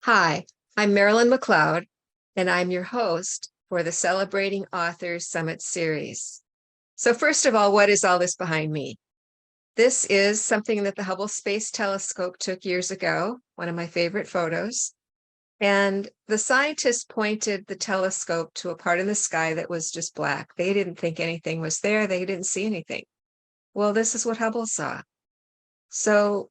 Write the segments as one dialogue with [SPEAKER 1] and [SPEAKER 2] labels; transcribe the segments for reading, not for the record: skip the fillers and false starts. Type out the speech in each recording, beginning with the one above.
[SPEAKER 1] Hi, I'm Marilyn McLeod, and I'm your host for the Celebrating Authors Summit series. So first of all, what is all this behind me? This is something that the Hubble Space Telescope took years ago, one of my favorite photos. And the scientists pointed the telescope to a part in the sky that was just black. They didn't think anything was there. They didn't see anything. Well, this is what Hubble saw. So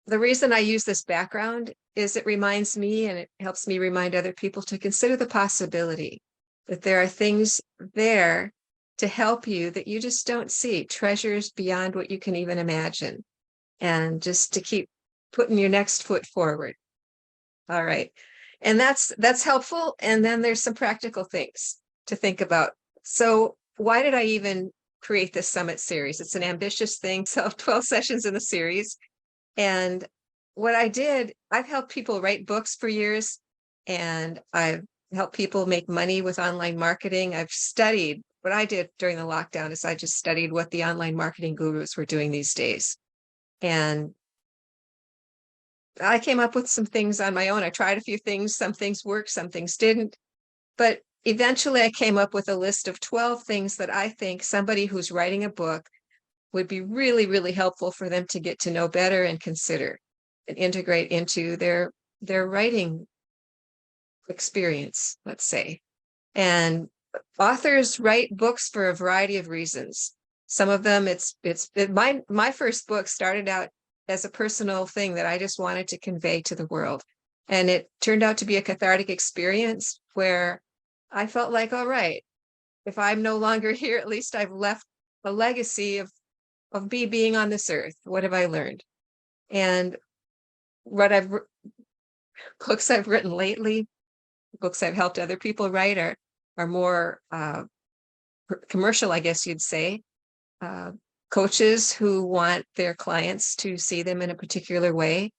[SPEAKER 1] the reason I use this background is it reminds me and it helps me remind other people to consider the possibility that there are things there to help you that you just don't see, treasures beyond what you can even imagine, and just to keep putting your next foot forward. All right. And that's helpful. And then there's some practical things to think about. So why did I even create this summit series? It's an ambitious thing. So 12 sessions in the series. And what I did, I've helped people write books for years, and I've helped people make money with online marketing. I've studied what I did during the lockdown is I just studied what the online marketing gurus were doing these days. And I came up with some things on my own. I tried a few things. Some things worked, some things didn't. But eventually I came up with a list of 12 things that I think somebody who's writing a book would be really, really helpful for them to get to know better and consider and integrate into their writing experience, let's say. And authors write books for a variety of reasons. Some of them, my first book started out as a personal thing that I just wanted to convey to the world. And it turned out to be a cathartic experience where I felt like, all right, if I'm no longer here, at least I've left a legacy of me being on this earth. What have I learned? And what books I've written lately, books I've helped other people write are more commercial, I guess you'd say. Coaches who want their clients to see them in a particular way.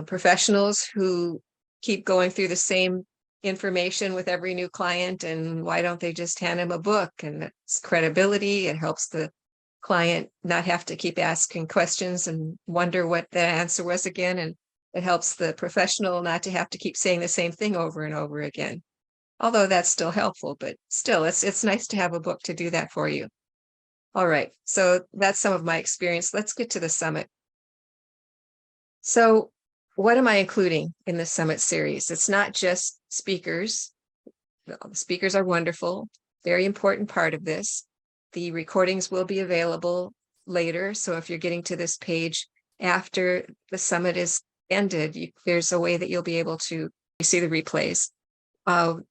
[SPEAKER 1] Professionals who keep going through the same information with every new client, and why don't they just hand them a book? And it's credibility. It helps the client not have to keep asking questions and wonder what the answer was again. And it helps the professional not to have to keep saying the same thing over and over again. Although that's still helpful, but still it's nice to have a book to do that for you. All right, so that's some of my experience. Let's get to the summit. So what am I including in the summit series? It's not just speakers. The speakers are wonderful, very important part of this. The recordings will be available later. So if you're getting to this page after the summit is ended, there's a way that you'll be able to see the replays.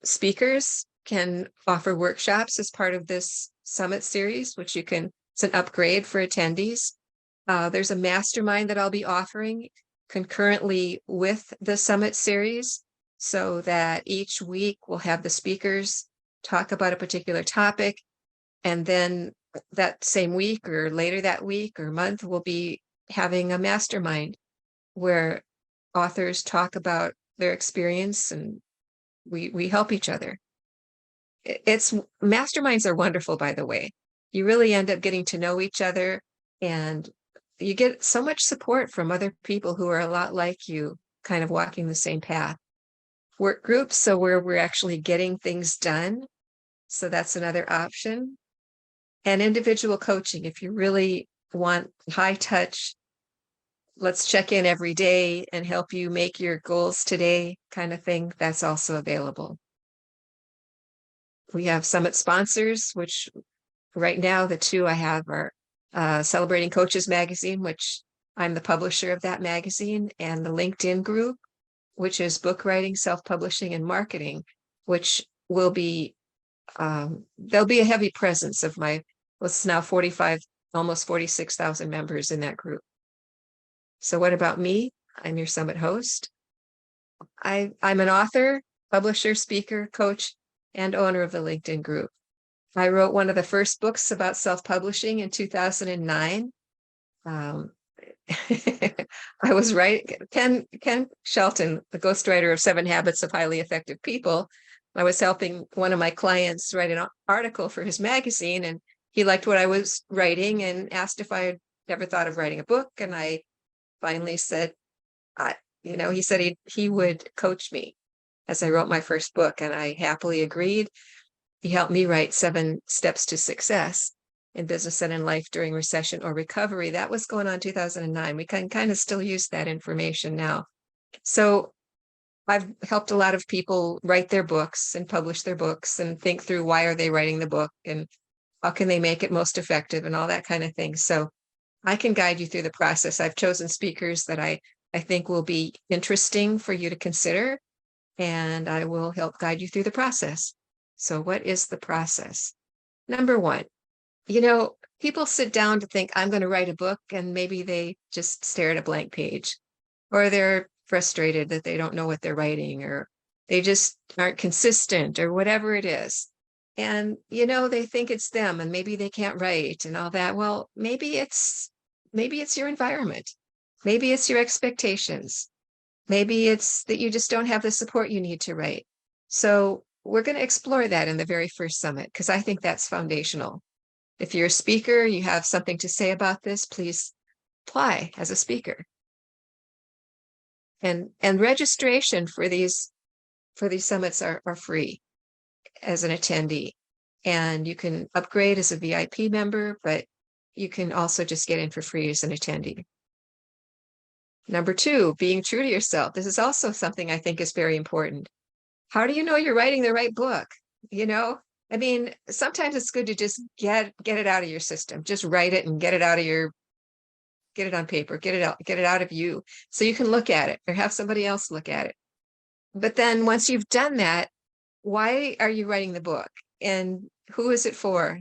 [SPEAKER 1] Speakers can offer workshops as part of this summit series, which it's an upgrade for attendees. There's a mastermind that I'll be offering concurrently with the summit series, so that each week we'll have the speakers talk about a particular topic. And then that same week or later that week or month, we'll be having a mastermind where authors talk about their experience and we help each other. Masterminds are wonderful, by the way. You really end up getting to know each other, and you get so much support from other people who are a lot like you, kind of walking the same path. Work groups, so where we're actually getting things done. So that's another option. And individual coaching, if you really want high touch, let's check in every day and help you make your goals today kind of thing, that's also available. We have summit sponsors, which right now the two I have are Celebrating Coaches magazine, which I'm the publisher of that magazine, and the LinkedIn group, which is book writing, self-publishing, and marketing, which will be, there'll be a heavy presence of it's now 45, almost 46,000 members in that group. So what about me? I'm your summit host. I'm an author, publisher, speaker, coach, and owner of the LinkedIn group. I wrote one of the first books about self-publishing in 2009. I was Ken Shelton, the ghostwriter of 7 Habits of Highly Effective People. I was helping one of my clients write an article for his magazine, and he liked what I was writing and asked if I had ever thought of writing a book. And I finally said, He said he would coach me as I wrote my first book, and I happily agreed. He helped me write 7 Steps to Success in Business and in Life During Recession or Recovery. That was going on 2009. We can kind of still use that information now. So I've helped a lot of people write their books and publish their books and think through why are they writing the book and how can they make it most effective and all that kind of thing. So I can guide you through the process. I've chosen speakers that I think will be interesting for you to consider, and I will help guide you through the process. So what is the process? Number 1, people sit down to think, I'm going to write a book, and maybe they just stare at a blank page, or they're frustrated that they don't know what they're writing, or they just aren't consistent, or whatever it is. And, they think it's them, and maybe they can't write and all that. Well, maybe it's your environment. Maybe it's your expectations. Maybe it's that you just don't have the support you need to write. So we're going to explore that in the very first summit, because I think that's foundational. If you're a speaker, you have something to say about this, please apply as a speaker. And registration for these summits are free as an attendee. And you can upgrade as a VIP member, but you can also just get in for free as an attendee. Number 2, being true to yourself. This is also something I think is very important. How do you know you're writing the right book? I mean, sometimes it's good to just get it out of your system. Just write it and get it on paper, get it out of you so you can look at it or have somebody else look at it. But then once you've done that, why are you writing the book? And who is it for?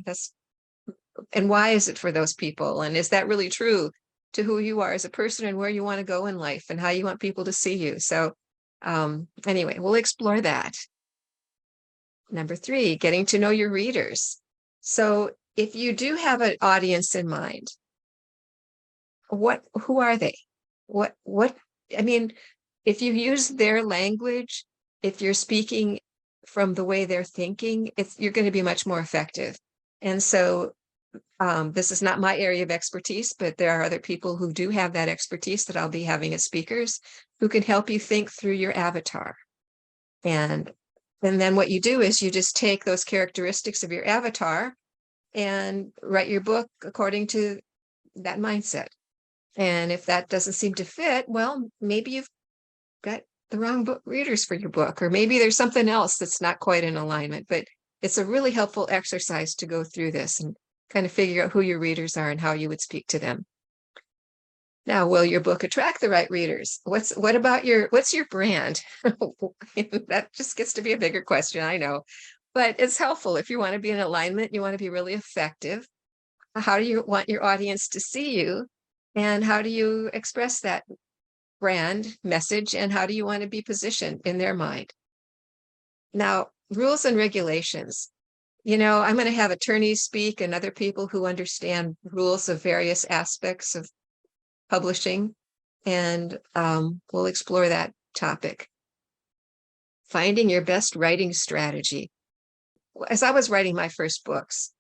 [SPEAKER 1] And why is it for those people? And is that really true to who you are as a person and where you want to go in life and how you want people to see you? So anyway, we'll explore that. Number 3, getting to know your readers. So if you do have an audience in mind, who are they? I mean, if you use their language, if you're speaking from the way they're thinking, you're going to be much more effective. And so this is not my area of expertise, but there are other people who do have that expertise that I'll be having as speakers who can help you think through your avatar. And then what you do is you just take those characteristics of your avatar and write your book according to that mindset. And if that doesn't seem to fit, well, maybe you've got the wrong book readers for your book, or maybe there's something else that's not quite in alignment. But it's a really helpful exercise to go through this and kind of figure out who your readers are and how you would speak to them. Now, will your book attract the right readers? What's your brand? That just gets to be a bigger question, I know, but it's helpful if you want to be in alignment, you want to be really effective. How do you want your audience to see you? And how do you express that brand message? And how do you want to be positioned in their mind? Now, rules and regulations. I'm going to have attorneys speak and other people who understand rules of various aspects of publishing, and we'll explore that topic. Finding your best writing strategy. As I was writing my first books,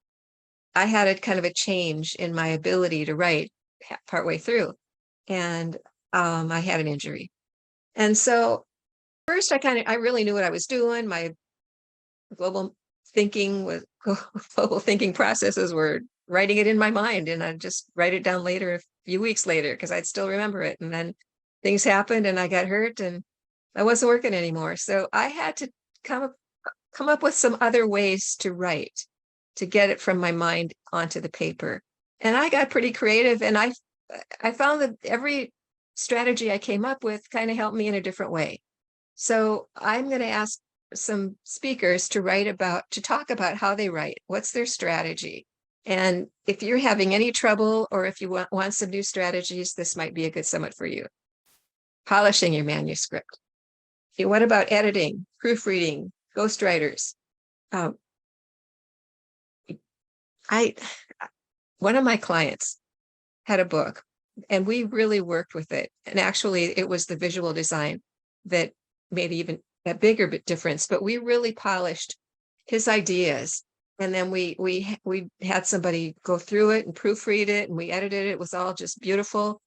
[SPEAKER 1] I had a kind of a change in my ability to write partway through, and I had an injury. And so first I really knew what I was doing. My global thinking processes were writing it in my mind, and I'd just write it down later, a few weeks later, because I'd still remember it. And then things happened and I got hurt and I wasn't working anymore. So I had to come up with some other ways to write, to get it from my mind onto the paper. And I got pretty creative, and I found that every strategy I came up with kind of helped me in a different way. So I'm going to ask some speakers to talk about how they write. What's their strategy? And if you're having any trouble, or if you want some new strategies, this might be a good summit for you. Polishing your manuscript. Okay, what about editing, proofreading, ghostwriters? One of my clients had a book, and we really worked with it. And actually, it was the visual design that made even a bigger difference. But we really polished his ideas. And then we had somebody go through it and proofread it, and we edited it. It was all just beautiful.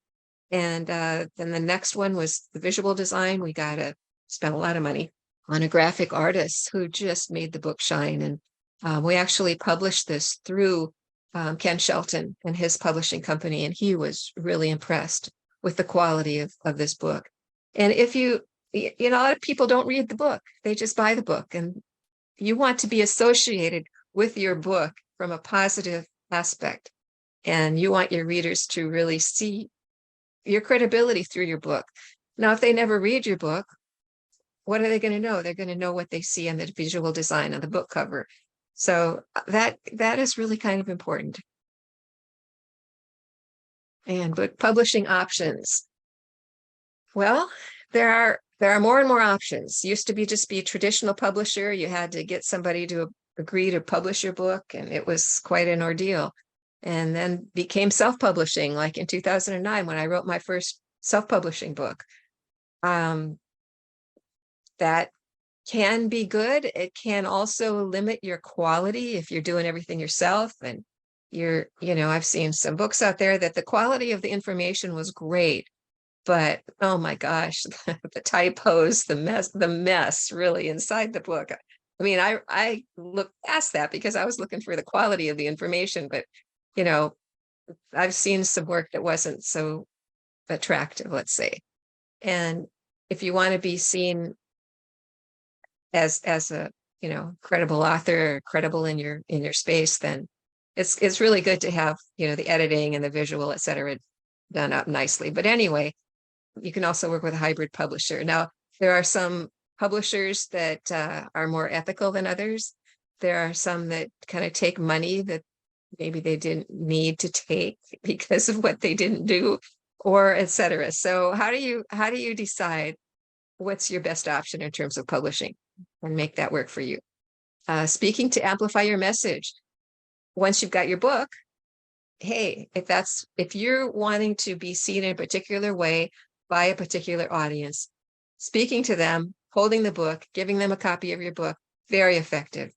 [SPEAKER 1] And then the next one was the visual design. We got to spend a lot of money on a graphic artist who just made the book shine. And we actually published this through Ken Shelton and his publishing company, and he was really impressed with the quality of this book. And if you know, a lot of people don't read the book, they just buy the book. And you want to be associated with your book from a positive aspect. And you want your readers to really see your credibility through your book. Now, if they never read your book, what are they going to know? They're going to know what they see on the visual design on the book cover. So that is really kind of important. And book publishing options. Well, there are more and more options. Used to just be a traditional publisher. You had to get somebody to agree to publish your book, and it was quite an ordeal. And then became self-publishing, like in 2009 when I wrote my first self-publishing book. That can be good. It can also limit your quality if you're doing everything yourself. And I've seen some books out there that the quality of the information was great, but oh my gosh, the typos, the mess really inside the book. I mean, I looked past that because I was looking for the quality of the information, but I've seen some work that wasn't so attractive, let's say. And if you want to be seen as a credible author, or credible in your space, then it's really good to have the editing and the visual, et cetera, done up nicely. But anyway, you can also work with a hybrid publisher. Now, there are some publishers that are more ethical than others. There are some that kind of take money that maybe they didn't need to take because of what they didn't do, or et cetera. So how do you decide what's your best option in terms of publishing and make that work for you? Speaking to amplify your message. Once you've got your book, hey, if you're wanting to be seen in a particular way by a particular audience, speaking to them, holding the book, giving them a copy of your book, very effective.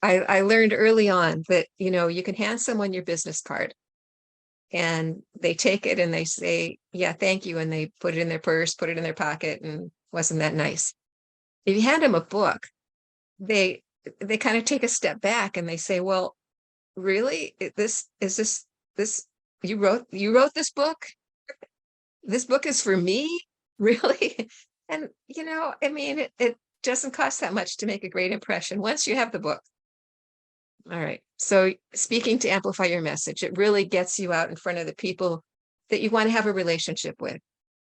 [SPEAKER 1] I learned early on that, you can hand someone your business card and they take it and they say, yeah, thank you. And they put it in their purse, put it in their pocket, and wasn't that nice. If you hand them a book, they kind of take a step back and they say, well, really, you wrote this book? This book is for me? Really? And, I mean, it doesn't cost that much to make a great impression once you have the book. All right. So speaking to amplify your message, it really gets you out in front of the people that you want to have a relationship with.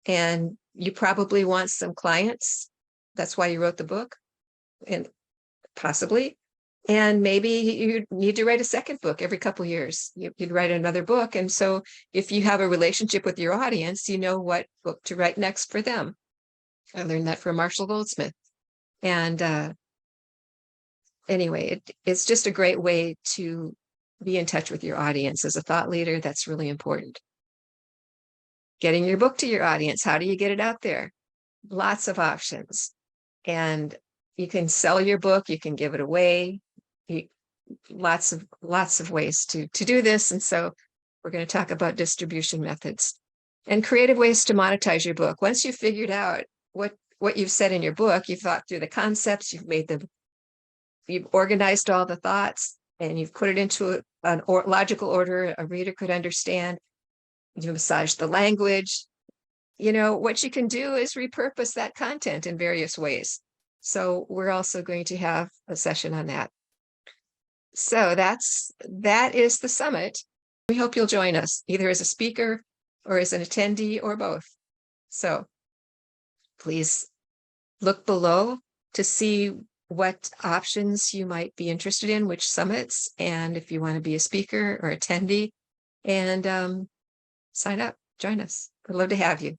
[SPEAKER 1] And you probably want some clients. That's why you wrote the book, and possibly. And maybe you need to write a second book every couple of years. You'd write another book. And so if you have a relationship with your audience, you know what book to write next for them. I learned that from Marshall Goldsmith. And anyway, it's just a great way to be in touch with your audience. As a thought leader, that's really important. Getting your book to your audience. How do you get it out there? Lots of options. And you can sell your book, you can give it away. Lots of ways to do this. And so we're going to talk about distribution methods and creative ways to monetize your book. Once you've figured out what you've said in your book, you've thought through the concepts, you've organized all the thoughts, and you've put it into an logical order a reader could understand. You massage the language. What you can do is repurpose that content in various ways. So we're also going to have a session on that. So that is the summit. We hope you'll join us either as a speaker or as an attendee or both. So please look below to see what options you might be interested in, which summits, and if you want to be a speaker or attendee, and sign up, join us. We'd love to have you.